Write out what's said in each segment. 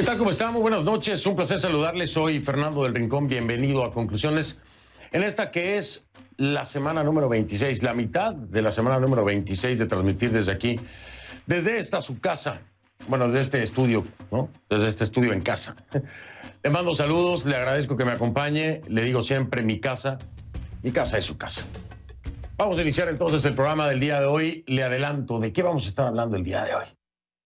tal? ¿Cómo están? Muy buenas noches. Un placer saludarles. Soy Fernando del Rincón. Bienvenido a Conclusiones en esta que es la semana número 26, la mitad de la semana número 26 de transmitir desde aquí, desde esta su casa, bueno, desde este estudio, ¿no? Desde este estudio en casa. Le mando saludos, le agradezco que me acompañe. Le digo siempre, mi casa es su casa. Vamos a iniciar entonces el programa del día de hoy. Le adelanto de qué vamos a estar hablando el día de hoy.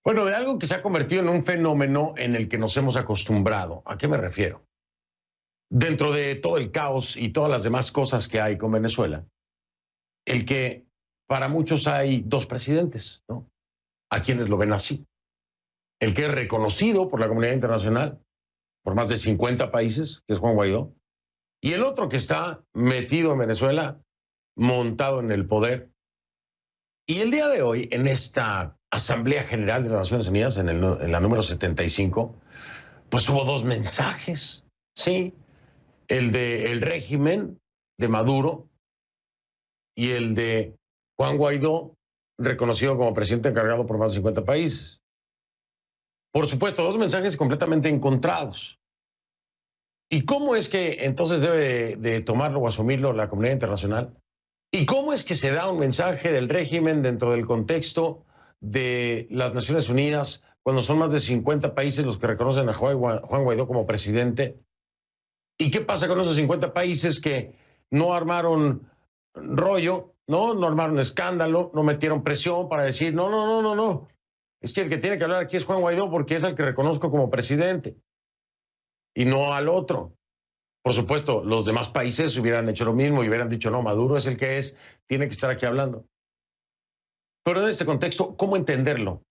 Bueno, de algo que se ha convertido en un fenómeno en el que nos hemos acostumbrado. ¿A qué me refiero? Dentro de todo el caos y todas las demás cosas que hay con Venezuela, el que para muchos hay dos presidentes, ¿no? A quienes lo ven así. El que es reconocido por la comunidad internacional, por más de 50 países, que es Juan Guaidó, y el otro que está metido en Venezuela, montado en el poder. Y el día de hoy, en esta Asamblea General de las Naciones Unidas, en la número 75, pues hubo dos mensajes, ¿sí? El del régimen de Maduro y el de Juan Guaidó, reconocido como presidente encargado por más de 50 países. Por supuesto, dos mensajes completamente encontrados. ¿Y cómo es que entonces debe de tomarlo o asumirlo la comunidad internacional? ¿Y cómo es que se da un mensaje del régimen dentro del contexto de las Naciones Unidas cuando son más de 50 países los que reconocen a Juan Guaidó como presidente? ¿Y qué pasa con esos 50 países que no armaron rollo, no armaron escándalo, no metieron presión para decir, no, es que el que tiene que hablar aquí es Juan Guaidó porque es el que reconozco como presidente y no al otro? Por supuesto, los demás países hubieran hecho lo mismo y hubieran dicho, no, Maduro es el que es, tiene que estar aquí hablando. Pero en este contexto, ¿cómo entenderlo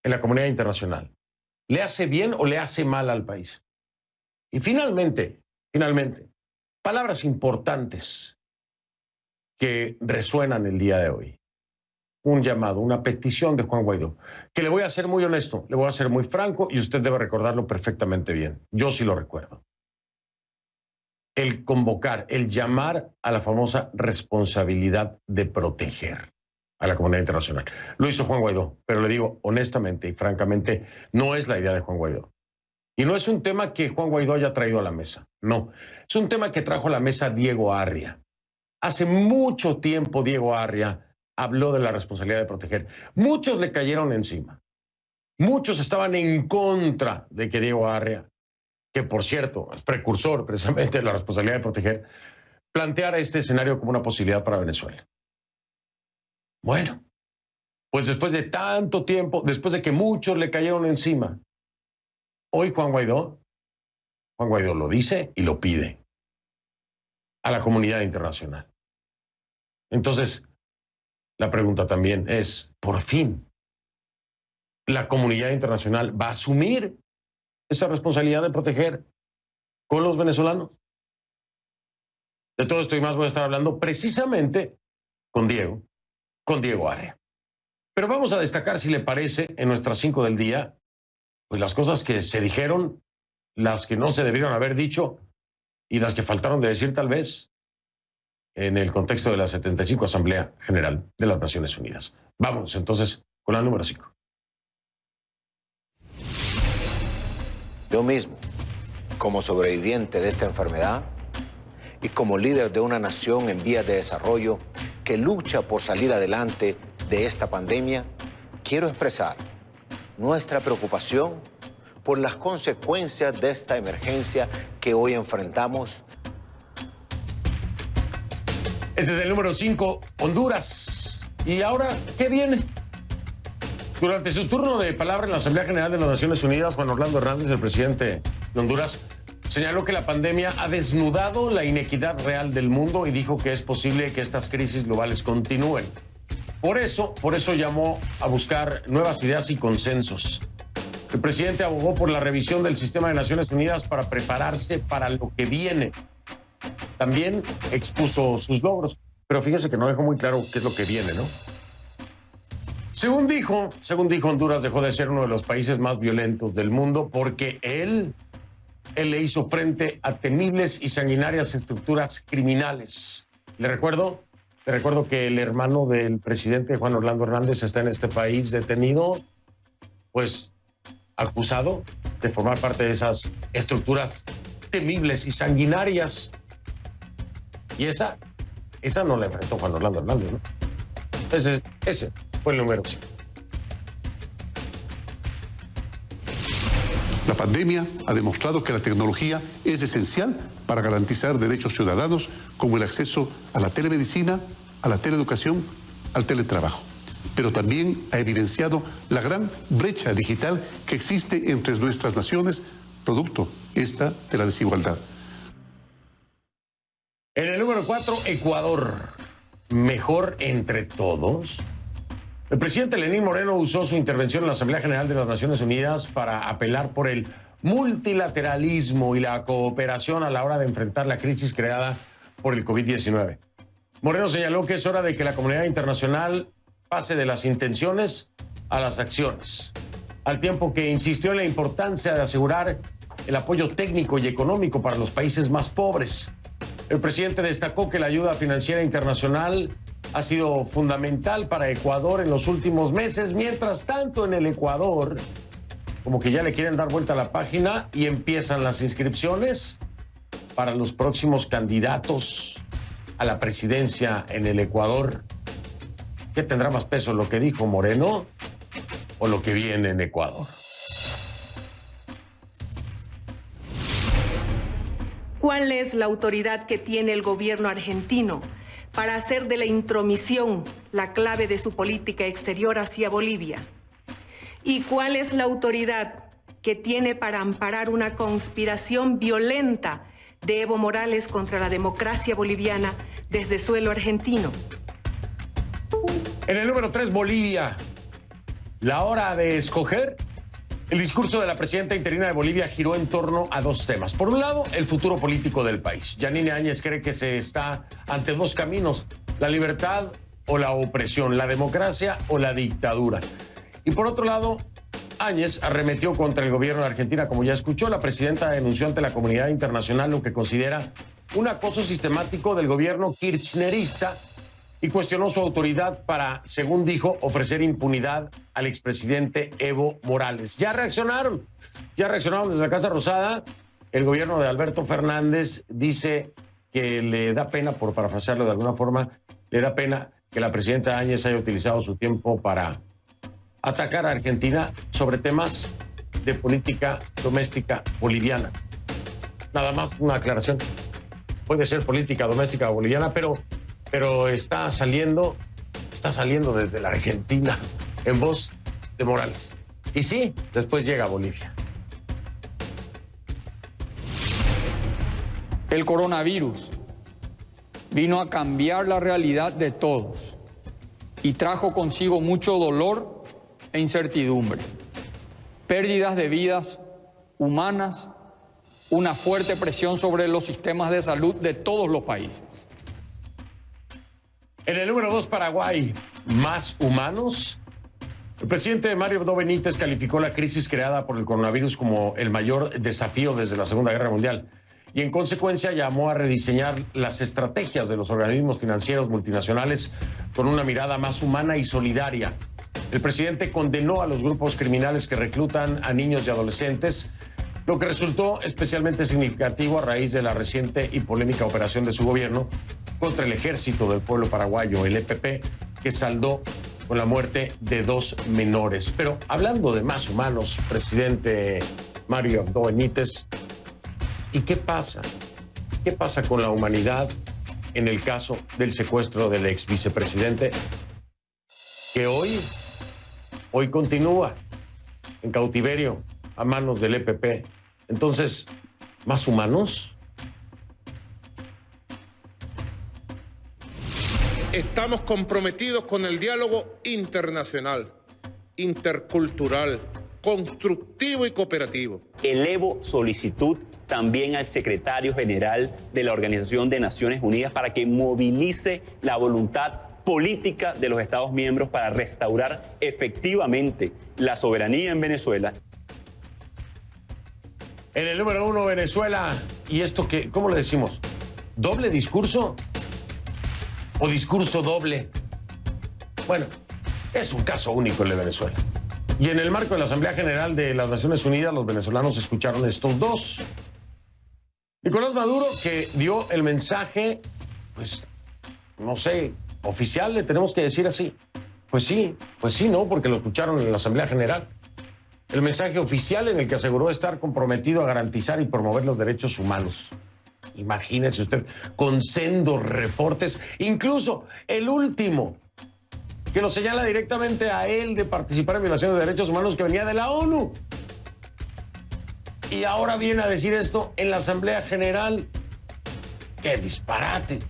en la comunidad internacional? ¿Le hace bien o le hace mal al país? Y finalmente, palabras importantes que resuenan el día de hoy. Un llamado, una petición de Juan Guaidó, que le voy a ser muy honesto, le voy a ser muy franco y usted debe recordarlo perfectamente bien. Yo sí lo recuerdo. El convocar, el llamar a la famosa responsabilidad de proteger a la comunidad internacional. Lo hizo Juan Guaidó, pero le digo honestamente y francamente, no es la idea de Juan Guaidó. Y no es un tema que Juan Guaidó haya traído a la mesa, no. Es un tema que trajo a la mesa Diego Arria. Hace mucho tiempo Diego Arria habló de la responsabilidad de proteger. Muchos le cayeron encima. Muchos estaban en contra de que Diego Arria, que por cierto es precursor precisamente de la responsabilidad de proteger, planteara este escenario como una posibilidad para Venezuela. Bueno, pues después de tanto tiempo, después de que muchos le cayeron encima, hoy Juan Guaidó lo dice y lo pide a la comunidad internacional. Entonces, la pregunta también es, por fin, ¿la comunidad internacional va a asumir esa responsabilidad de proteger con los venezolanos? De todo esto y más voy a estar hablando precisamente con Diego Arria. Pero vamos a destacar, si le parece, en nuestras 5 del día, pues las cosas que se dijeron, las que no se debieron haber dicho y las que faltaron de decir tal vez en el contexto de la 75 Asamblea General de las Naciones Unidas. Vamos entonces con la número 5. Yo mismo, como sobreviviente de esta enfermedad y como líder de una nación en vías de desarrollo que lucha por salir adelante de esta pandemia, quiero expresar nuestra preocupación por las consecuencias de esta emergencia que hoy enfrentamos. Ese es el número 5, Honduras. ¿Y ahora qué viene? Durante su turno de palabra en la Asamblea General de las Naciones Unidas, Juan Orlando Hernández, el presidente de Honduras, señaló que la pandemia ha desnudado la inequidad real del mundo y dijo que es posible que estas crisis globales continúen. Por eso llamó a buscar nuevas ideas y consensos. El presidente abogó por la revisión del sistema de Naciones Unidas para prepararse para lo que viene. También expuso sus logros, pero fíjese que no dejó muy claro qué es lo que viene, ¿no? Según dijo, Honduras dejó de ser uno de los países más violentos del mundo porque él le hizo frente a temibles y sanguinarias estructuras criminales. Le recuerdo que el hermano del presidente, Juan Orlando Hernández, está en este país detenido, pues acusado de formar parte de esas estructuras temibles y sanguinarias. Y esa no la enfrentó Juan Orlando Hernández, ¿no? Ese fue el número 5. La pandemia ha demostrado que la tecnología es esencial para garantizar derechos ciudadanos como el acceso a la telemedicina, a la teleeducación, al teletrabajo. Pero también ha evidenciado la gran brecha digital que existe entre nuestras naciones, producto esta de la desigualdad. En el número 4, Ecuador. Mejor entre todos. El presidente Lenín Moreno usó su intervención en la Asamblea General de las Naciones Unidas para apelar por el multilateralismo y la cooperación a la hora de enfrentar la crisis creada por el COVID-19. Moreno señaló que es hora de que la comunidad internacional pase de las intenciones a las acciones, al tiempo que insistió en la importancia de asegurar el apoyo técnico y económico para los países más pobres. El presidente destacó que la ayuda financiera internacional ha sido fundamental para Ecuador en los últimos meses. Mientras tanto, en el Ecuador, como que ya le quieren dar vuelta a la página y empiezan las inscripciones para los próximos candidatos a la presidencia en el Ecuador. ¿Qué tendrá más peso, lo que dijo Moreno o lo que viene en Ecuador? ¿Cuál es la autoridad que tiene el gobierno argentino para hacer de la intromisión la clave de su política exterior hacia Bolivia? ¿Y cuál es la autoridad que tiene para amparar una conspiración violenta de Evo Morales contra la democracia boliviana desde suelo argentino? En el número 3, Bolivia. La hora de escoger. El discurso de la presidenta interina de Bolivia giró en torno a dos temas. Por un lado, el futuro político del país. Yanine Áñez cree que se está ante dos caminos: la libertad o la opresión, la democracia o la dictadura. Y por otro lado, Áñez arremetió contra el gobierno de Argentina. Como ya escuchó, la presidenta denunció ante la comunidad internacional lo que considera un acoso sistemático del gobierno kirchnerista y cuestionó su autoridad para, según dijo, ofrecer impunidad al expresidente Evo Morales. Ya reaccionaron desde la Casa Rosada. El gobierno de Alberto Fernández dice que le da pena, por parafrasearlo de alguna forma, le da pena que la presidenta Áñez haya utilizado su tiempo para atacar a Argentina sobre temas de política doméstica boliviana. Nada más una aclaración. Puede ser política doméstica boliviana, pero está saliendo desde la Argentina en voz de Morales. Y sí, después llega a Bolivia. El coronavirus vino a cambiar la realidad de todos y trajo consigo mucho dolor e incertidumbre, pérdidas de vidas humanas, una fuerte presión sobre los sistemas de salud de todos los países. En el número 2, Paraguay, más humanos. El presidente Mario Abdo Benítez calificó la crisis creada por el coronavirus como el mayor desafío desde la Segunda Guerra Mundial y en consecuencia llamó a rediseñar las estrategias de los organismos financieros multinacionales con una mirada más humana y solidaria. El presidente condenó a los grupos criminales que reclutan a niños y adolescentes, lo que resultó especialmente significativo a raíz de la reciente y polémica operación de su gobierno contra el Ejército del Pueblo Paraguayo, el EPP, que saldó con la muerte de 2 menores. Pero hablando de más humanos, presidente Mario Abdo Benítez, ¿y qué pasa? ¿Qué pasa con la humanidad en el caso del secuestro del ex vicepresidente, que hoy continúa en cautiverio a manos del EPP? Entonces, ¿más humanos? Estamos comprometidos con el diálogo internacional, intercultural, constructivo y cooperativo. Elevo solicitud también al secretario general de la Organización de Naciones Unidas para que movilice la voluntad política de los Estados miembros para restaurar efectivamente la soberanía en Venezuela. En el número 1, Venezuela. ¿Y esto qué? ¿Cómo le decimos? ¿Doble discurso? ¿O discurso doble? Bueno, es un caso único el de Venezuela. Y en el marco de la Asamblea General de las Naciones Unidas, los venezolanos escucharon estos dos. Nicolás Maduro, que dio el mensaje, pues, no sé, oficial, le tenemos que decir así. Pues sí, no, porque lo escucharon en la Asamblea General. El mensaje oficial en el que aseguró estar comprometido a garantizar y promover los derechos humanos. Imagínese usted, con sendos reportes, incluso el último, que lo señala directamente a él de participar en violaciones de derechos humanos, que venía de la ONU. Y ahora viene a decir esto en la Asamblea General. ¡Qué disparate!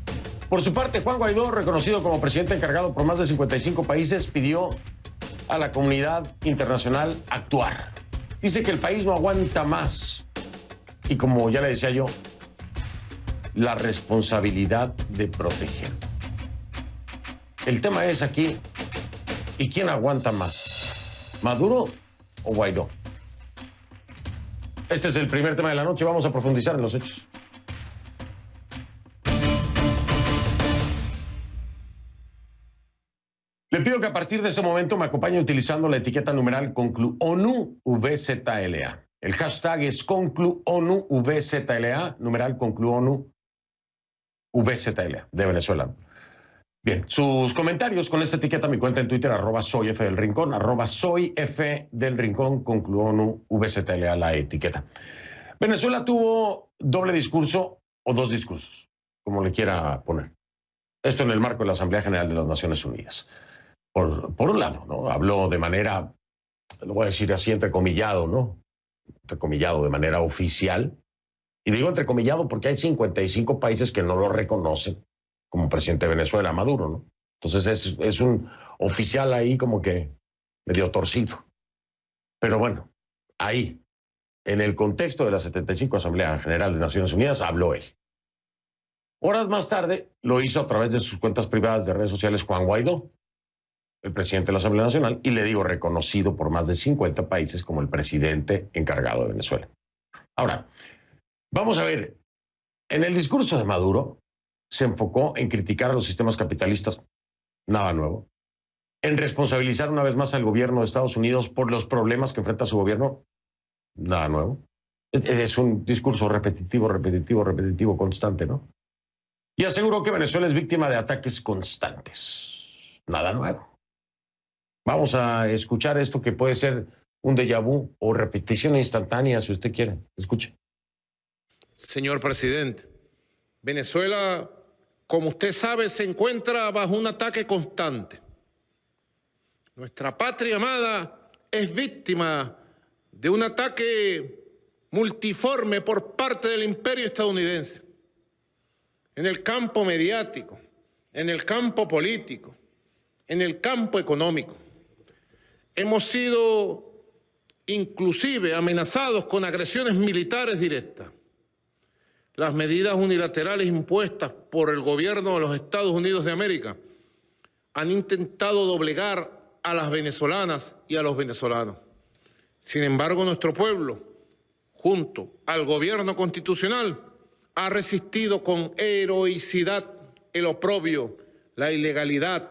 Por su parte, Juan Guaidó, reconocido como presidente encargado por más de 55 países, pidió a la comunidad internacional actuar. Dice que el país no aguanta más. Y como ya le decía yo, la responsabilidad de proteger. El tema es aquí, ¿y quién aguanta más? ¿Maduro o Guaidó? Este es el primer tema de la noche, vamos a profundizar en los hechos. Le pido que a partir de ese momento me acompañe utilizando la etiqueta numeral CONCLUONUVZLA. El hashtag es CONCLUONUVZLA, numeral CONCLUONUVZLA, de Venezuela. Bien, sus comentarios con esta etiqueta, mi cuenta en Twitter, @soyfdelrincón, @soyfdelrincón, CONCLUONUVZLA, la etiqueta. Venezuela tuvo doble discurso o dos discursos, como le quiera poner. Esto en el marco de la Asamblea General de las Naciones Unidas. Por un lado, ¿no? Habló de manera, lo voy a decir así, entrecomillado, ¿no? Entrecomillado, de manera oficial. Y digo entrecomillado porque hay 55 países que no lo reconocen como presidente de Venezuela, Maduro, ¿no? Entonces es un oficial ahí como que medio torcido. Pero bueno, ahí, en el contexto de la 75 Asamblea General de Naciones Unidas, habló él. Horas más tarde lo hizo a través de sus cuentas privadas de redes sociales Juan Guaidó, el presidente de la Asamblea Nacional, y le digo reconocido por más de 50 países como el presidente encargado de Venezuela. Ahora, vamos a ver, en el discurso de Maduro se enfocó en criticar a los sistemas capitalistas, nada nuevo, en responsabilizar una vez más al gobierno de Estados Unidos por los problemas que enfrenta su gobierno, nada nuevo. Es un discurso repetitivo, constante, ¿no? Y aseguró que Venezuela es víctima de ataques constantes, nada nuevo. Vamos a escuchar esto que puede ser un déjà vu o repetición instantánea, si usted quiere. Escuche. Señor presidente, Venezuela, como usted sabe, se encuentra bajo un ataque constante. Nuestra patria amada es víctima de un ataque multiforme por parte del imperio estadounidense. En el campo mediático, en el campo político, en el campo económico. Hemos sido inclusive amenazados con agresiones militares directas. Las medidas unilaterales impuestas por el gobierno de los Estados Unidos de América han intentado doblegar a las venezolanas y a los venezolanos. Sin embargo, nuestro pueblo, junto al gobierno constitucional, ha resistido con heroicidad el oprobio, la ilegalidad,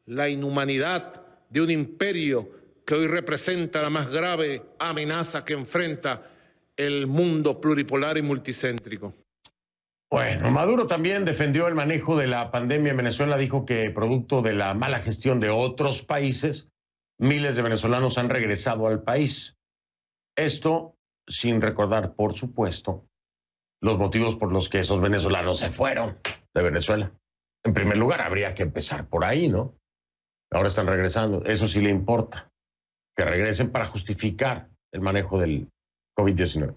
la inhumanidad de un imperio que hoy representa la más grave amenaza que enfrenta el mundo pluripolar y multicéntrico. Bueno, Maduro también defendió el manejo de la pandemia en Venezuela, dijo que producto de la mala gestión de otros países, miles de venezolanos han regresado al país. Esto sin recordar, por supuesto, los motivos por los que esos venezolanos se fueron de Venezuela. En primer lugar, habría que empezar por ahí, ¿no? Ahora están regresando. Eso sí le importa, que regresen para justificar el manejo del COVID-19.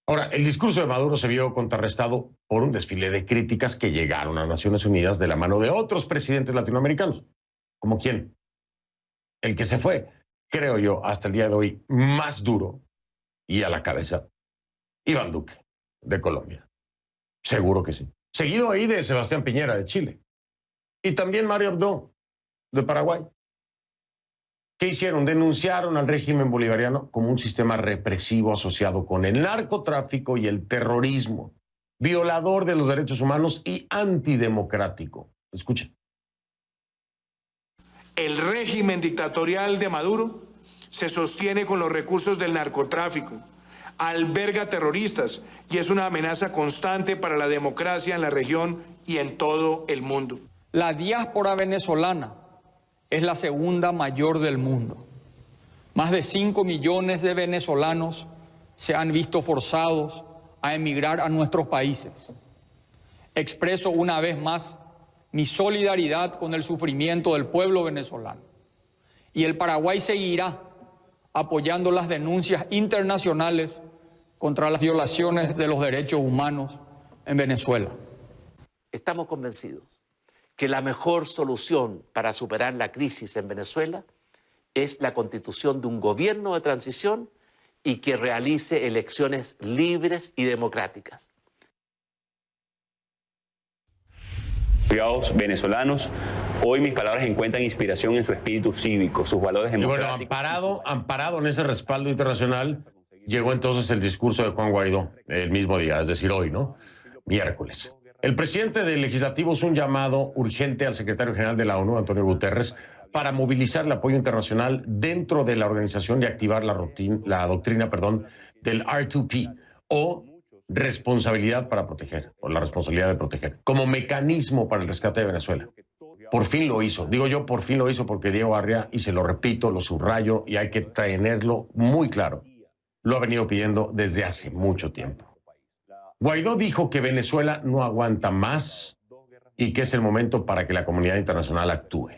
Ahora, el discurso de Maduro se vio contrarrestado por un desfile de críticas que llegaron a Naciones Unidas de la mano de otros presidentes latinoamericanos. ¿Como quién? El que se fue, creo yo, hasta el día de hoy, más duro y a la cabeza, Iván Duque, de Colombia. Seguro que sí. Seguido ahí de Sebastián Piñera, de Chile. Y también Mario Abdo, de Paraguay. ¿Qué hicieron? Denunciaron al régimen bolivariano como un sistema represivo asociado con el narcotráfico y el terrorismo, violador de los derechos humanos y antidemocrático. Escuchen. El régimen dictatorial de Maduro se sostiene con los recursos del narcotráfico, alberga terroristas y es una amenaza constante para la democracia en la región y en todo el mundo. La diáspora venezolana es la segunda mayor del mundo. Más de 5 millones de venezolanos se han visto forzados a emigrar a nuestros países. Expreso una vez más mi solidaridad con el sufrimiento del pueblo venezolano. Y el Paraguay seguirá apoyando las denuncias internacionales contra las violaciones de los derechos humanos en Venezuela. Estamos convencidos que la mejor solución para superar la crisis en Venezuela es la constitución de un gobierno de transición y que realice elecciones libres y democráticas. Venezolanos, hoy mis palabras encuentran inspiración en su espíritu cívico, sus valores democráticos. Y bueno, amparado en ese respaldo internacional, llegó entonces el discurso de Juan Guaidó el mismo día, es decir, hoy, ¿no? Miércoles. El presidente del Legislativo hizo un llamado urgente al secretario general de la ONU, Antonio Guterres, para movilizar el apoyo internacional dentro de la organización y activar la doctrina del R2P, o responsabilidad para proteger, o la responsabilidad de proteger, como mecanismo para el rescate de Venezuela. Por fin lo hizo. Digo yo, por fin lo hizo porque Diego Arria, y se lo repito, lo subrayo, y hay que tenerlo muy claro, lo ha venido pidiendo desde hace mucho tiempo. Guaidó dijo que Venezuela no aguanta más y que es el momento para que la comunidad internacional actúe.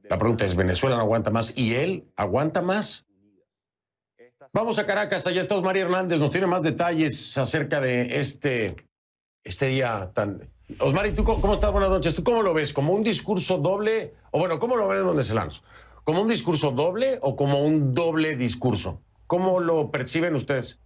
La pregunta es, ¿Venezuela no aguanta más y él aguanta más? Vamos a Caracas, allá está Osmari Hernández, nos tiene más detalles acerca de este día tan... Osmari, ¿tú cómo estás? Buenas noches. ¿Tú cómo lo ves? ¿Como un discurso doble? O bueno, ¿cómo lo ven los venezolanos? ¿Como un discurso doble o como un doble discurso? ¿Cómo lo perciben ustedes?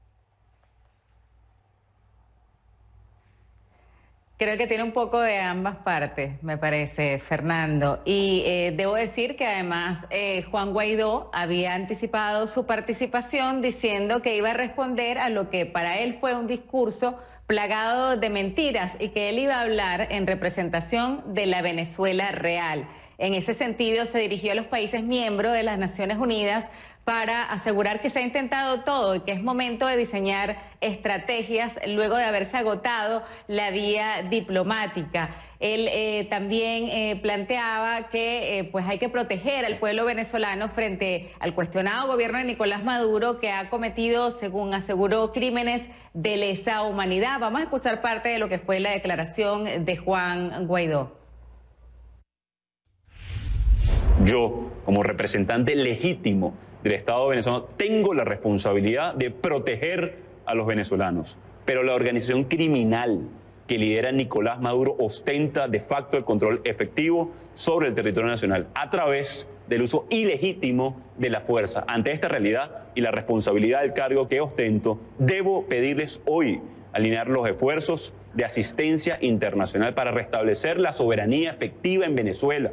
Creo que tiene un poco de ambas partes, me parece, Fernando. Y debo decir que además Juan Guaidó había anticipado su participación diciendo que iba a responder a lo que para él fue un discurso plagado de mentiras y que él iba a hablar en representación de la Venezuela real. En ese sentido, se dirigió a los países miembros de las Naciones Unidas para asegurar que se ha intentado todo y que es momento de diseñar estrategias luego de haberse agotado la vía diplomática. Él también planteaba que pues hay que proteger al pueblo venezolano frente al cuestionado gobierno de Nicolás Maduro, que ha cometido, según aseguró, crímenes de lesa humanidad. Vamos a escuchar parte de lo que fue la declaración de Juan Guaidó. Yo, como representante legítimo del Estado venezolano, tengo la responsabilidad de proteger a los venezolanos. Pero la organización criminal que lidera Nicolás Maduro ostenta de facto el control efectivo sobre el territorio nacional a través del uso ilegítimo de la fuerza. Ante esta realidad y la responsabilidad del cargo que ostento, debo pedirles hoy alinear los esfuerzos de asistencia internacional para restablecer la soberanía efectiva en Venezuela.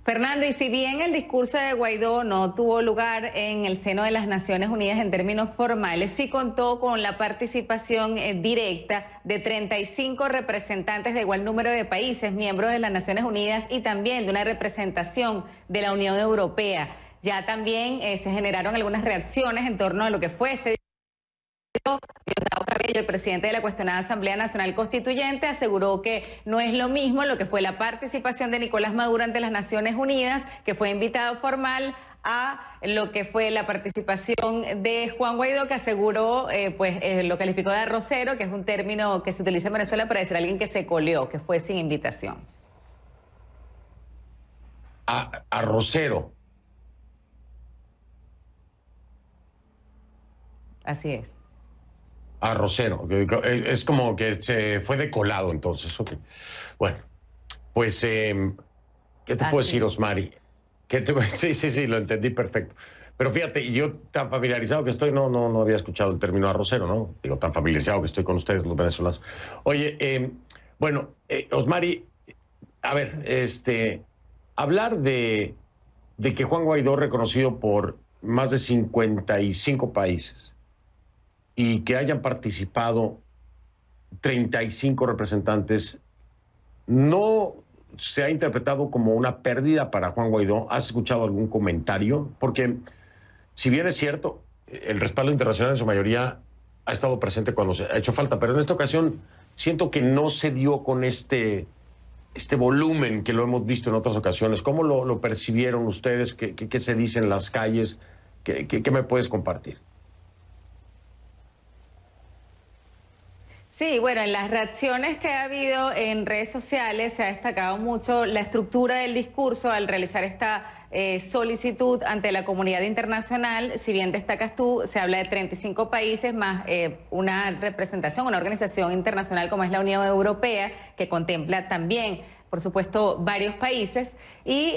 Fernando, y si bien el discurso de Guaidó no tuvo lugar en el seno de las Naciones Unidas en términos formales, sí contó con la participación directa de 35 representantes de igual número de países, miembros de las Naciones Unidas, y también de una representación de la Unión Europea. Ya también se generaron algunas reacciones en torno a lo que fue este Diosdado Cabello, el presidente de la cuestionada Asamblea Nacional Constituyente, aseguró que no es lo mismo lo que fue la participación de Nicolás Maduro ante las Naciones Unidas, que fue invitado formal, a lo que fue la participación de Juan Guaidó, que aseguró, lo calificó de arrocero, que es un término que se utiliza en Venezuela para decir a alguien que se coleó, que fue sin invitación. Arrocero. Así es. Arrocero. Es como que se fue de colado, entonces. Okay. Bueno, pues, ¿qué te puedo decir, Osmari? Sí, lo entendí perfecto. Pero fíjate, yo tan familiarizado que estoy, no había escuchado el término arrocero, ¿no? Digo, tan familiarizado que estoy con ustedes, los venezolanos. Oye, Osmari, a ver, hablar de que Juan Guaidó, reconocido por más de 55 países, y que hayan participado 35 representantes, no se ha interpretado como una pérdida para Juan Guaidó. ¿Has escuchado algún comentario? Porque si bien es cierto, el respaldo internacional en su mayoría ha estado presente cuando se ha hecho falta, pero en esta ocasión siento que no se dio con este volumen que lo hemos visto en otras ocasiones. ¿Cómo lo percibieron ustedes? ¿Qué se dice en las calles? ¿Qué me puedes compartir? Sí, bueno, en las reacciones que ha habido en redes sociales se ha destacado mucho la estructura del discurso al realizar esta solicitud ante la comunidad internacional. Si bien destacas tú, se habla de 35 países más una representación, una organización internacional como es la Unión Europea, que contempla también, por supuesto, varios países, y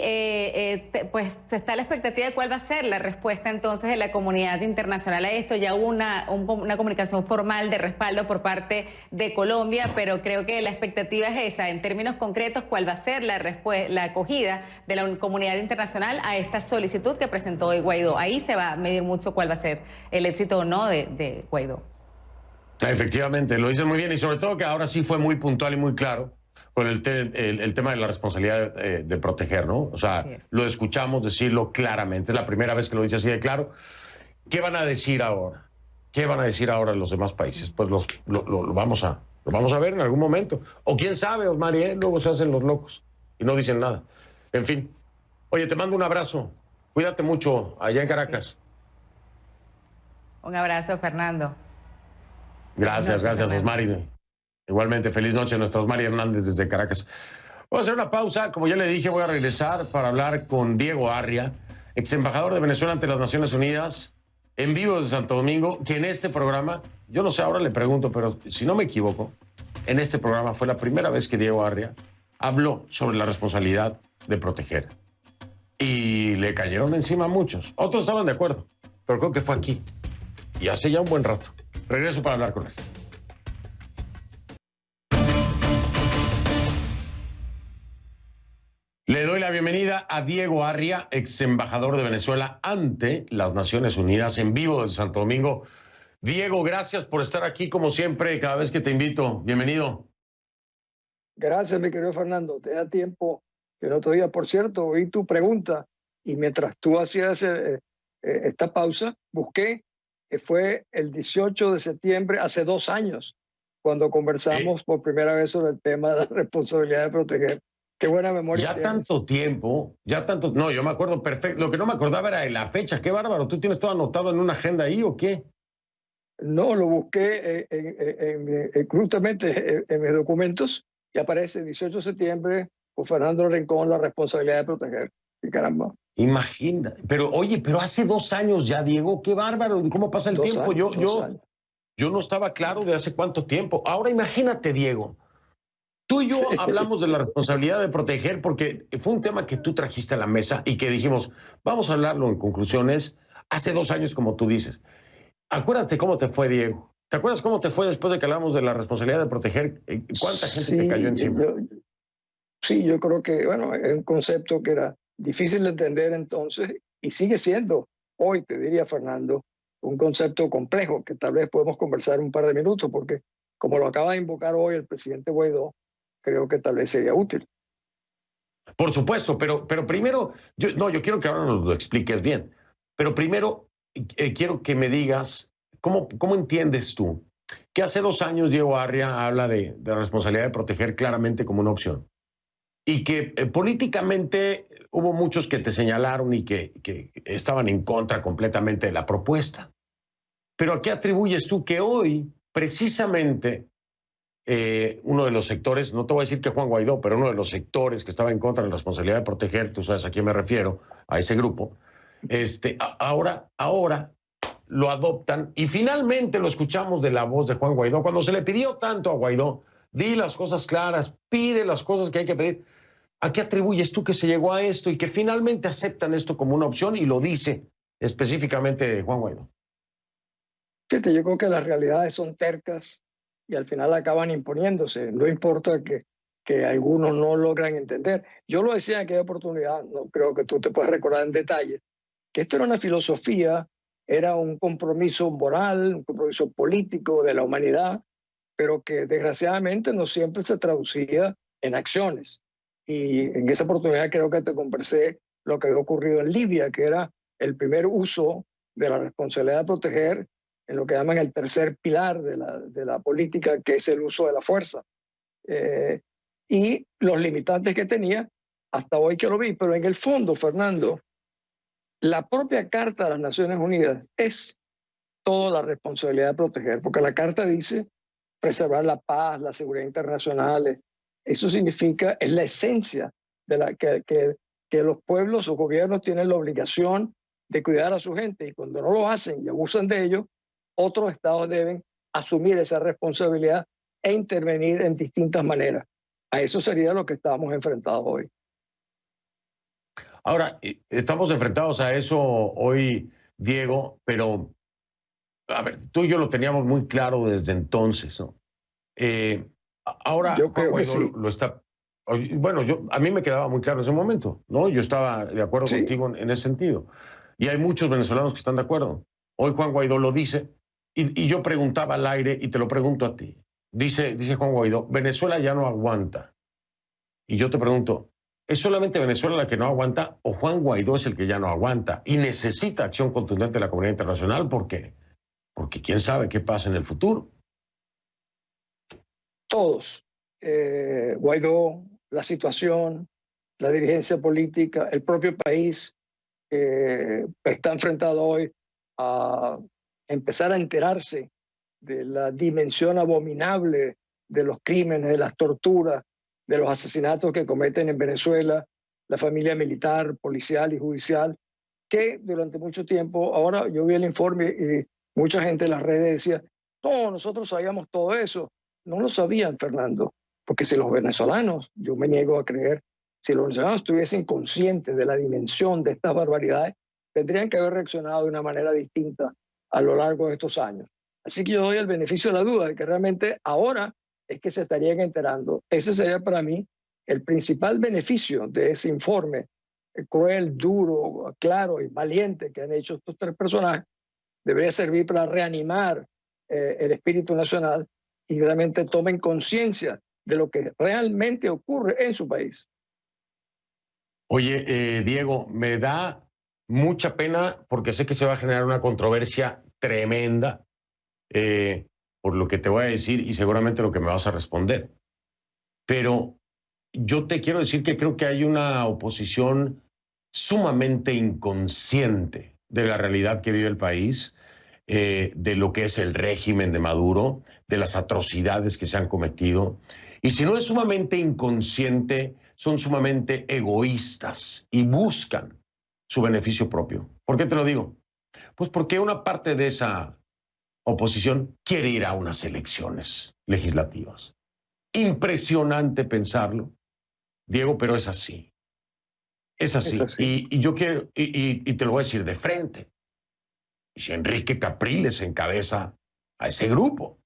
pues se está a la expectativa de cuál va a ser la respuesta entonces de la comunidad internacional a esto. Ya hubo una comunicación formal de respaldo por parte de Colombia, pero creo que la expectativa es esa, en términos concretos, cuál va a ser la acogida de la comunidad internacional a esta solicitud que presentó hoy Guaidó. Ahí se va a medir mucho cuál va a ser el éxito o no de Guaidó. Efectivamente, lo dicen muy bien, y sobre todo que ahora sí fue muy puntual y muy claro con el tema de la responsabilidad de proteger, ¿no? O sea, lo escuchamos decirlo claramente. Es la primera vez que lo dice así de claro. ¿Qué van a decir ahora? ¿Qué van a decir ahora los demás países? Pues lo vamos a ver en algún momento. O quién sabe, Osmar, luego se hacen los locos y no dicen nada. En fin. Oye, te mando un abrazo. Cuídate mucho allá en Caracas. Un abrazo, Fernando. Gracias, Osmar. Igualmente, feliz noche a nuestra Osmar Hernández desde Caracas. Voy a hacer una pausa. Como ya le dije, voy a regresar para hablar con Diego Arria, ex embajador de Venezuela ante las Naciones Unidas, en vivo desde Santo Domingo, que en este programa, yo no sé, ahora le pregunto, pero si no me equivoco, en este programa fue la primera vez que Diego Arria habló sobre la responsabilidad de proteger. Y le cayeron encima a muchos. Otros estaban de acuerdo, pero creo que fue aquí. Y hace ya un buen rato. Regreso para hablar con él. Le doy la bienvenida a Diego Arria, ex embajador de Venezuela ante las Naciones Unidas, en vivo desde Santo Domingo. Diego, gracias por estar aquí como siempre, cada vez que te invito. Bienvenido. Gracias, mi querido Fernando. Te da tiempo que el otro día, por cierto, oí tu pregunta y mientras tú hacías esta pausa, busqué, fue el 18 de septiembre, hace 2 años, cuando conversamos por primera vez sobre el tema de la responsabilidad de proteger. Qué buena memoria. Ya tanto tiempo, No, yo me acuerdo perfecto. Lo que no me acordaba era de la fecha. Qué bárbaro. ¿Tú tienes todo anotado en una agenda ahí o qué? No, lo busqué justamente en mis documentos y aparece 18 de septiembre con Fernando Rincón, la responsabilidad de proteger. Y caramba. Imagina. Pero oye, pero hace 2 años ya, Diego. Qué bárbaro. ¿Cómo pasa el tiempo? Yo no estaba claro de hace cuánto tiempo. Ahora imagínate, Diego. Tú y yo hablamos de la responsabilidad de proteger porque fue un tema que tú trajiste a la mesa y que dijimos, vamos a hablarlo en conclusiones hace 2 años, como tú dices. Acuérdate cómo te fue, Diego. ¿Te acuerdas cómo te fue después de que hablamos de la responsabilidad de proteger? ¿Cuánta gente te cayó encima? Yo creo que, bueno, es un concepto que era difícil de entender entonces y sigue siendo hoy, te diría, Fernando, un concepto complejo que tal vez podemos conversar un par de minutos porque, como lo acaba de invocar hoy el presidente Guaidó, creo que tal vez sería útil. Por supuesto, pero primero, yo quiero que ahora nos lo expliques bien, pero primero quiero que me digas, ¿cómo entiendes tú que hace 2 años Diego Arria habla de la responsabilidad de proteger claramente como una opción? Y que políticamente hubo muchos que te señalaron y que estaban en contra completamente de la propuesta. Pero ¿a qué atribuyes tú que hoy, precisamente, uno de los sectores, no te voy a decir que Juan Guaidó, pero uno de los sectores que estaba en contra de la responsabilidad de proteger, tú sabes a quién me refiero, a ese grupo, ahora lo adoptan y finalmente lo escuchamos de la voz de Juan Guaidó? Cuando se le pidió tanto a Guaidó, di las cosas claras, pide las cosas que hay que pedir. ¿A qué atribuyes tú que se llegó a esto y que finalmente aceptan esto como una opción y lo dice específicamente Juan Guaidó? Fíjate, yo creo que las realidades son tercas y al final acaban imponiéndose. No importa que algunos no logran entender. Yo lo decía en aquella oportunidad, no creo que tú te puedas recordar en detalle, que esto era una filosofía, era un compromiso moral, un compromiso político de la humanidad, pero que desgraciadamente no siempre se traducía en acciones. y en esa oportunidad creo que te conversé lo que había ocurrido en Libia, que era el primer uso de la responsabilidad de proteger en lo que llaman el tercer pilar de la política, que es el uso de la fuerza. Y los limitantes que tenía hasta hoy que lo vi. Pero en el fondo, Fernando, la propia Carta de las Naciones Unidas es toda la responsabilidad de proteger, porque la Carta dice preservar la paz, la seguridad internacional. Eso significa, es la esencia de la que los pueblos o gobiernos tienen la obligación de cuidar a su gente, y cuando no lo hacen y abusan de ello, otros estados deben asumir esa responsabilidad e intervenir en distintas maneras. A eso sería lo que estamos enfrentados hoy. Ahora, estamos enfrentados a eso hoy, Diego, pero, a ver, tú y yo lo teníamos muy claro desde entonces, ¿no? Ahora, yo creo Juan que Guaidó sí. lo está... Bueno, a mí me quedaba muy claro en ese momento, ¿no? Yo estaba de acuerdo contigo en ese sentido. Y hay muchos venezolanos que están de acuerdo. Hoy Juan Guaidó lo dice, y yo preguntaba al aire, y te lo pregunto a ti. Dice Juan Guaidó, Venezuela ya no aguanta. Y yo te pregunto, ¿es solamente Venezuela la que no aguanta o Juan Guaidó es el que ya no aguanta y necesita acción contundente de la comunidad internacional? ¿Por qué? Porque quién sabe qué pasa en el futuro. Todos. Guaidó, la situación, la dirigencia política, el propio país está enfrentado hoy a empezar a enterarse de la dimensión abominable de los crímenes, de las torturas, de los asesinatos que cometen en Venezuela, la familia militar, policial y judicial, que durante mucho tiempo, ahora yo vi el informe y mucha gente en las redes decía, no, nosotros sabíamos todo eso. No lo sabían, Fernando, porque si los venezolanos, yo me niego a creer, si los venezolanos estuviesen conscientes de la dimensión de estas barbaridades, tendrían que haber reaccionado de una manera distinta a lo largo de estos años. Así que yo doy el beneficio de la duda de que realmente ahora es que se estarían enterando. Ese sería para mí el principal beneficio de ese informe cruel, duro, claro y valiente que han hecho estos tres personajes. Debería servir para reanimar el espíritu nacional y realmente tomen conciencia de lo que realmente ocurre en su país. Oye, Diego, me da mucha pena porque sé que se va a generar una controversia tremenda por lo que te voy a decir y seguramente lo que me vas a responder. Pero yo te quiero decir que creo que hay una oposición sumamente inconsciente de la realidad que vive el país, de lo que es el régimen de Maduro, de las atrocidades que se han cometido. Y si no es sumamente inconsciente, son sumamente egoístas y buscan su beneficio propio. ¿Por qué te lo digo? Pues porque una parte de esa oposición quiere ir a unas elecciones legislativas. Impresionante pensarlo, Diego, pero es así. Es así. Es así. Y yo quiero, y te lo voy a decir de frente. Si Enrique Capriles encabeza a ese grupo,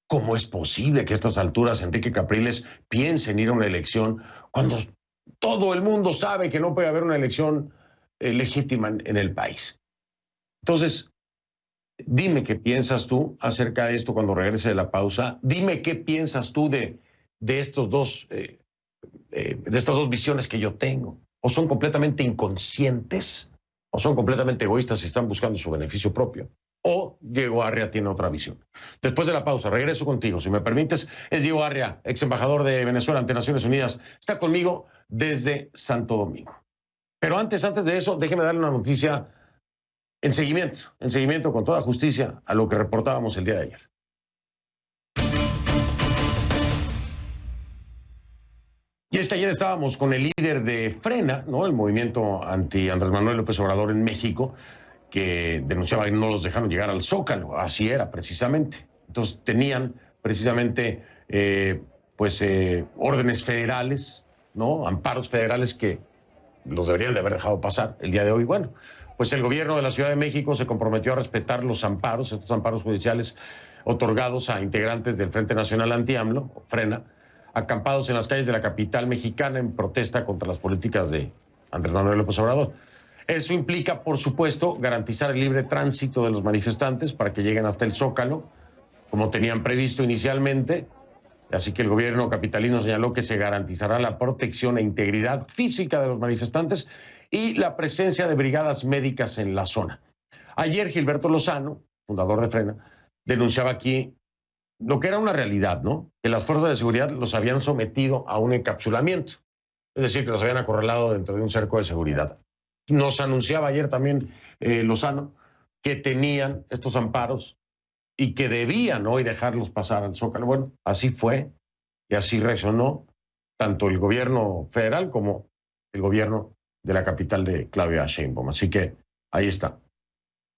¿cómo es posible que a estas alturas Enrique Capriles piense en ir a una elección cuando todo el mundo sabe que no puede haber una elección legítima en el país? Entonces, dime qué piensas tú acerca de esto cuando regrese de la pausa. Dime qué piensas tú de estas dos visiones que yo tengo. ¿O son completamente inconscientes? ¿O son completamente egoístas y están buscando su beneficio propio? ¿O Diego Arria tiene otra visión? Después de la pausa, regreso contigo. Si me permites, es Diego Arria, ex embajador de Venezuela ante Naciones Unidas. Está conmigo desde Santo Domingo. Pero antes de eso, déjeme darle una noticia en seguimiento con toda justicia a lo que reportábamos el día de ayer. Y es que ayer estábamos con el líder de Frena, ¿no? El movimiento anti Andrés Manuel López Obrador en México, que denunciaba que no los dejaron llegar al Zócalo. Así era, precisamente. Entonces tenían precisamente órdenes federales, ¿no? Amparos federales que los deberían de haber dejado pasar el día de hoy. Bueno, pues el gobierno de la Ciudad de México se comprometió a respetar los amparos, estos amparos judiciales otorgados a integrantes del Frente Nacional Anti-AMLO, Frena, acampados en las calles de la capital mexicana en protesta contra las políticas de Andrés Manuel López Obrador. Eso implica, por supuesto, garantizar el libre tránsito de los manifestantes para que lleguen hasta el Zócalo, como tenían previsto inicialmente, Así que el gobierno capitalino señaló que se garantizará la protección e integridad física de los manifestantes y la presencia de brigadas médicas en la zona. Ayer Gilberto Lozano, fundador de Frena, denunciaba aquí lo que era una realidad, ¿no? Que las fuerzas de seguridad los habían sometido a un encapsulamiento, es decir, que los habían acorralado dentro de un cerco de seguridad. Nos anunciaba ayer también Lozano que tenían estos amparos y que debían hoy dejarlos pasar al Zócalo. Bueno, así fue y así reaccionó tanto el gobierno federal como el gobierno de la capital de Claudia Sheinbaum. Así que ahí está.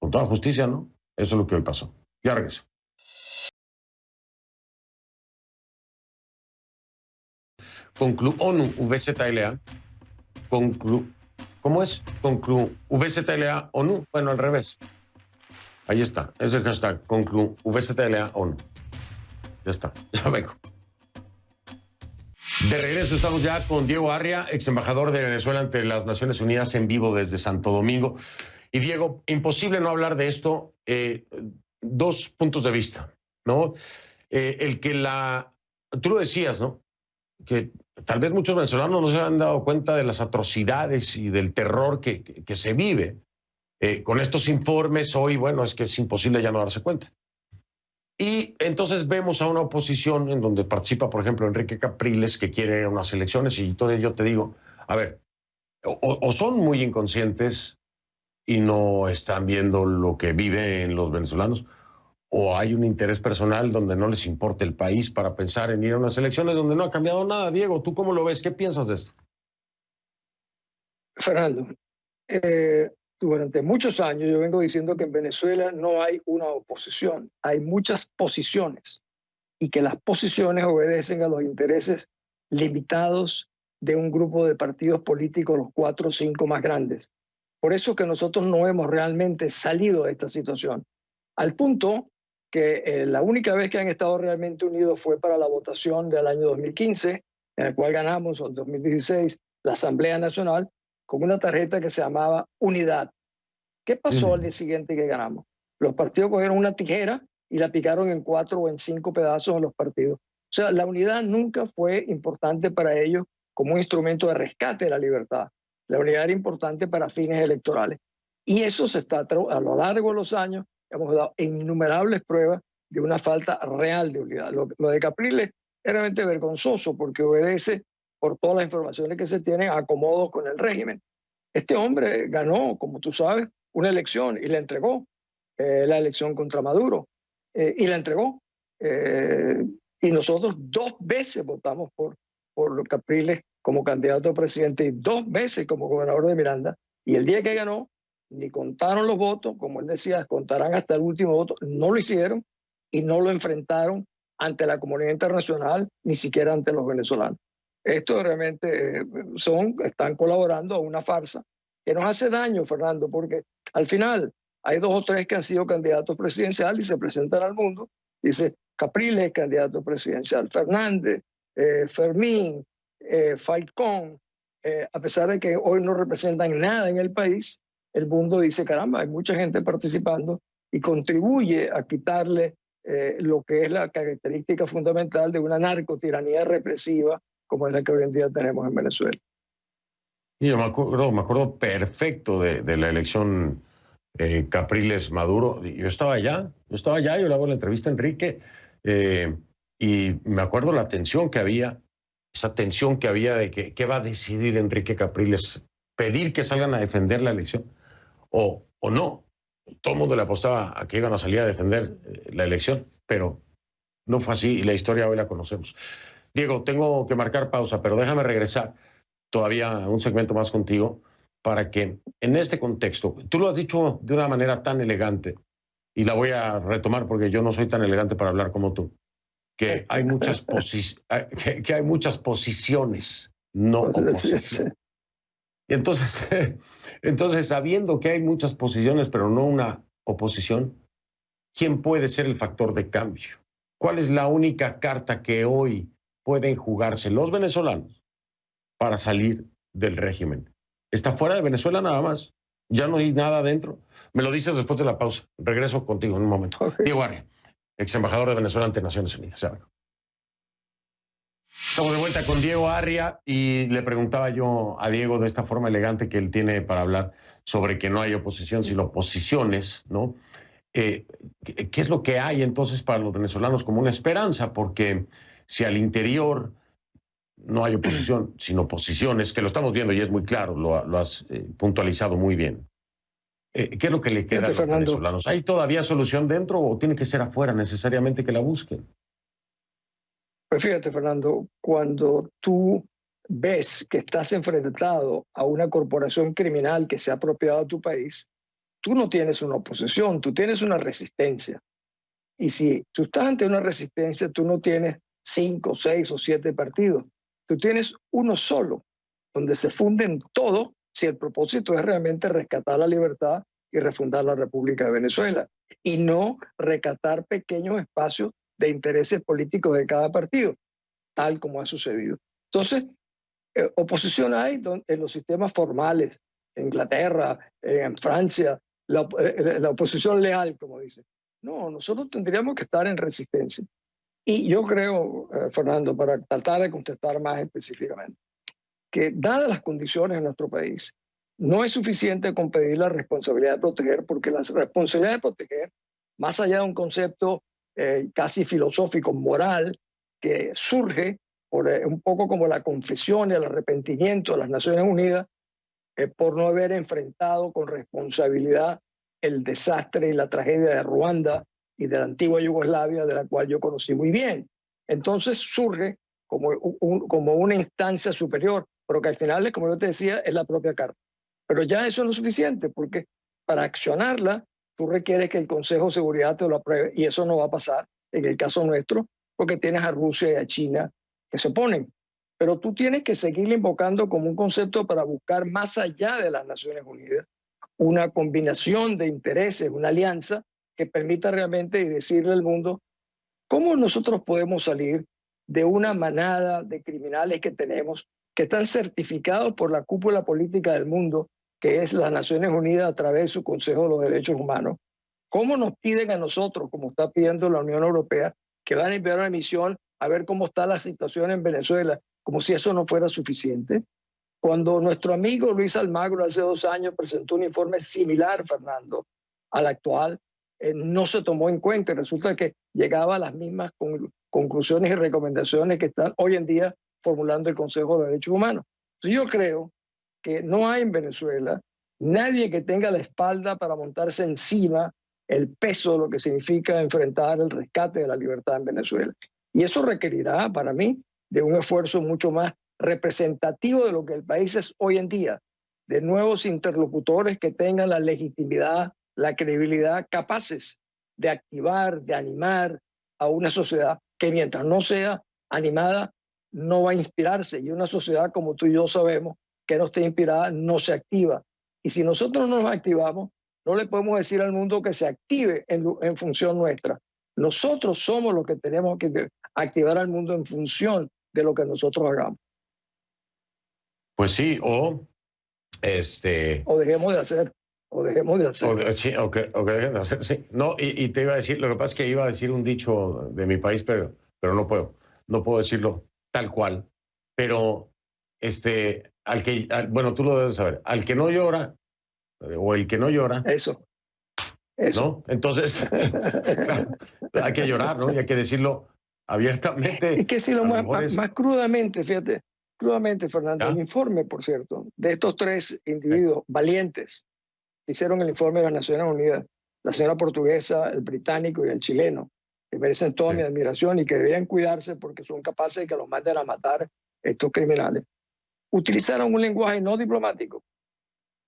Con toda justicia, ¿no? Eso es lo que hoy pasó. Ya regreso. ONU, VZLA, ¿cómo es? VZLA, ONU, bueno, al revés. Ahí está, es el hashtag, VZLA, ONU. Ya está, ya vengo. De regreso estamos ya con Diego Arria, ex embajador de Venezuela ante las Naciones Unidas, en vivo desde Santo Domingo. Y Diego, imposible no hablar de esto, dos puntos de vista, ¿no? El que tú lo decías, ¿no? Que tal vez muchos venezolanos no se han dado cuenta de las atrocidades y del terror que se vive. Con estos informes hoy, bueno, es que es imposible ya no darse cuenta. Y entonces vemos a una oposición en donde participa, por ejemplo, Enrique Capriles, que quiere unas elecciones, y entonces yo te digo, a ver, o son muy inconscientes y no están viendo lo que viven los venezolanos, o hay un interés personal donde no les importa el país para pensar en ir a unas elecciones donde no ha cambiado nada. Diego, ¿tú cómo lo ves? ¿Qué piensas de esto? Fernando, durante muchos años yo vengo diciendo que en Venezuela no hay una oposición, hay muchas posiciones y que las posiciones obedecen a los intereses limitados de un grupo de partidos políticos, los 4 o 5 más grandes. Por eso que nosotros no hemos realmente salido de esta situación, al punto que la única vez que han estado realmente unidos fue para la votación del año 2015, en el cual ganamos, en 2016, la Asamblea Nacional, con una tarjeta que se llamaba Unidad. ¿Qué pasó al día siguiente que ganamos? Los partidos cogieron una tijera y la picaron en 4 o en 5 pedazos a los partidos. O sea, la unidad nunca fue importante para ellos como un instrumento de rescate de la libertad. La unidad era importante para fines electorales. Y eso se está, a lo largo de los años, hemos dado innumerables pruebas de una falta real de unidad. Lo de Capriles es realmente vergonzoso porque obedece, por todas las informaciones que se tienen, a acomodos con el régimen. Este hombre ganó, como tú sabes, una elección y la entregó, la elección contra Maduro, y la entregó. Y nosotros 2 veces votamos por Capriles como candidato a presidente y 2 veces como gobernador de Miranda. Y el día que ganó, ni contaron los votos, como él decía, contarán hasta el último voto. No lo hicieron y no lo enfrentaron ante la comunidad internacional, ni siquiera ante los venezolanos. Esto realmente están colaborando a una farsa que nos hace daño, Fernando, porque al final hay 2 o 3 que han sido candidatos presidenciales y se presentan al mundo. Dice, Capriles es candidato presidencial, Fernández, Fermín, Falcón, a pesar de que hoy no representan nada en el país, el mundo dice, caramba, hay mucha gente participando y contribuye a quitarle lo que es la característica fundamental de una narcotiranía represiva como es la que hoy en día tenemos en Venezuela. Y yo me acuerdo perfecto de la elección Capriles-Maduro. Yo estaba allá, yo le hago la entrevista a Enrique, y me acuerdo la tensión que había, esa tensión que había de qué va a decidir Enrique Capriles, pedir que salgan a defender la elección o no. Todo el mundo le apostaba a que iban a salir a defender la elección, pero no fue así y la historia hoy la conocemos. Diego, tengo que marcar pausa, pero déjame regresar todavía un segmento más contigo para que en este contexto, tú lo has dicho de una manera tan elegante y la voy a retomar porque yo no soy tan elegante para hablar como tú, que hay muchas, que hay muchas posiciones, no oposición. Y entonces, sabiendo que hay muchas posiciones, pero no una oposición, ¿quién puede ser el factor de cambio? ¿Cuál es la única carta que hoy pueden jugarse los venezolanos para salir del régimen? Está fuera de Venezuela nada más. Ya no hay nada adentro. Me lo dices después de la pausa. Regreso contigo en un momento. Okay. Diego Arria, ex embajador de Venezuela ante Naciones Unidas. Estamos de vuelta con Diego Arria y le preguntaba yo a Diego de esta forma elegante que él tiene para hablar sobre que no hay oposición, sino posiciones, ¿no? ¿Qué es lo que hay entonces para los venezolanos como una esperanza? Porque si al interior no hay oposición, sino posiciones, que lo estamos viendo y es muy claro, lo has puntualizado muy bien. ¿Qué es lo que le queda a los venezolanos? ¿Hay todavía solución dentro o tiene que ser afuera necesariamente que la busquen? Pues fíjate, Fernando, cuando tú ves que estás enfrentado a una corporación criminal que se ha apropiado de tu país, tú no tienes una oposición, tú tienes una resistencia. Y si tú estás ante una resistencia, tú no tienes 5, 6 o 7 partidos. Tú tienes uno solo, donde se funden todos si el propósito es realmente rescatar la libertad y refundar la República de Venezuela, y no rescatar pequeños espacios de intereses políticos de cada partido, tal como ha sucedido. Entonces, oposición hay en los sistemas formales, en Inglaterra, en Francia, la oposición leal, como dice. No, nosotros tendríamos que estar en resistencia. Y yo creo, Fernando, para tratar de contestar más específicamente, que dadas las condiciones en nuestro país, no es suficiente con pedir la responsabilidad de proteger, porque la responsabilidad de proteger, más allá de un concepto casi filosófico, moral, que surge por un poco como la confesión y el arrepentimiento de las Naciones Unidas por no haber enfrentado con responsabilidad el desastre y la tragedia de Ruanda y de la antigua Yugoslavia, de la cual yo conocí muy bien. Entonces surge como una instancia superior, pero que al final, como yo te decía, es la propia Carta. Pero ya eso no es suficiente, porque para accionarla, tú requieres que el Consejo de Seguridad te lo apruebe, y eso no va a pasar en el caso nuestro, porque tienes a Rusia y a China que se oponen. Pero tú tienes que seguir invocando como un concepto para buscar más allá de las Naciones Unidas una combinación de intereses, una alianza que permita realmente decirle al mundo cómo nosotros podemos salir de una manada de criminales que tenemos, que están certificados por la cúpula política del mundo, que es las Naciones Unidas a través de su Consejo de los Derechos Humanos. ¿Cómo nos piden a nosotros, como está pidiendo la Unión Europea, que van a enviar una misión a ver cómo está la situación en Venezuela, como si eso no fuera suficiente? Cuando nuestro amigo Luis Almagro hace 2 años presentó un informe similar, Fernando, al actual, no se tomó en cuenta y resulta que llegaba a las mismas conclusiones y recomendaciones que están hoy en día formulando el Consejo de Derechos Humanos. Entonces yo creo que no hay en Venezuela nadie que tenga la espalda para montarse encima el peso de lo que significa enfrentar el rescate de la libertad en Venezuela. Y eso requerirá, para mí, de un esfuerzo mucho más representativo de lo que el país es hoy en día, de nuevos interlocutores que tengan la legitimidad, la credibilidad, capaces de activar, de animar a una sociedad que mientras no sea animada, no va a inspirarse. Y una sociedad, como tú y yo sabemos, que no esté inspirada, no se activa. Y si nosotros no nos activamos, no le podemos decir al mundo que se active en función nuestra. Nosotros somos los que tenemos que activar al mundo en función de lo que nosotros hagamos. Pues sí, o dejemos de hacer. O dejemos de hacer. Sí, o que dejen de hacer, sí. No, y te iba a decir, lo que pasa es que iba a decir un dicho de mi país, pero no puedo. No puedo decirlo tal cual. Pero, bueno, tú lo debes saber. Al que no llora, o el que no llora. Eso. ¿No? Entonces, claro, hay que llorar, ¿no? Y hay que decirlo abiertamente. Es que si lo más crudamente, fíjate, Fernando, el informe, por cierto, de estos 3 individuos valientes que hicieron el informe de las Naciones Unidas, la señora portuguesa, el británico y el chileno, que merecen toda mi admiración y que deberían cuidarse porque son capaces de que los manden a matar estos criminales, utilizaron un lenguaje no diplomático.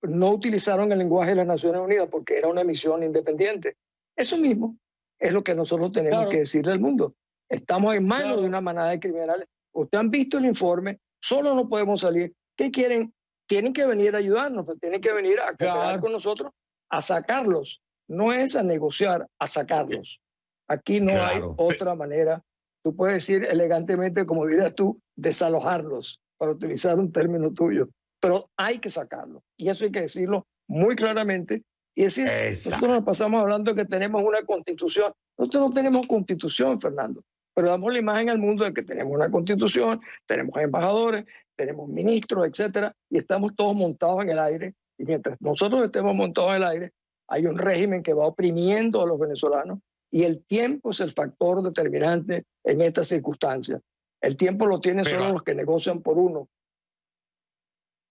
No utilizaron el lenguaje de las Naciones Unidas porque era una misión independiente. Eso mismo es lo que nosotros tenemos que decirle al mundo. Estamos en manos de una manada de criminales. Ustedes han visto el informe, solo no podemos salir. ¿Qué quieren? Tienen que venir a ayudarnos, pues tienen que venir a cooperar con nosotros, a sacarlos. No es a negociar, a sacarlos. Aquí no hay otra manera. Tú puedes decir elegantemente, como dirías tú, desalojarlos, para utilizar un término tuyo. Pero hay que sacarlo. Y eso hay que decirlo muy claramente. Y decir, nosotros nos pasamos hablando que tenemos una constitución. Nosotros no tenemos constitución, Fernando. pero damos la imagen al mundo de que tenemos una constitución, tenemos embajadores, tenemos ministros, etcétera, y estamos todos montados en el aire. Y mientras nosotros estemos montados en el aire, hay un régimen que va oprimiendo a los venezolanos, y el tiempo es el factor determinante en estas circunstancias. El tiempo lo tienen solo los que negocian por uno.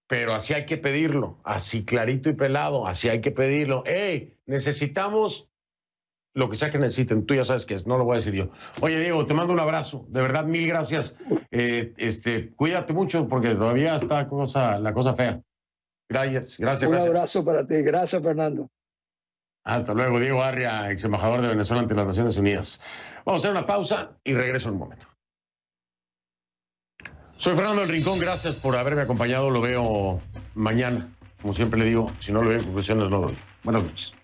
Pero así hay que pedirlo, así clarito y pelado, así hay que pedirlo. ¡Ey! Necesitamos lo que sea que necesiten. Tú ya sabes qué es, no lo voy a decir yo. Oye, Diego, te mando un abrazo. De verdad, mil gracias. Cuídate mucho porque todavía está la cosa fea. Gracias. Un abrazo para ti. Gracias, Fernando. Hasta luego, Diego Arria, ex embajador de Venezuela ante las Naciones Unidas. Vamos a hacer una pausa y regreso en un momento. Soy Fernando del Rincón, gracias por haberme acompañado. Lo veo mañana. Como siempre le digo, si no lo veo en conclusiones, no lo veo. Buenas noches.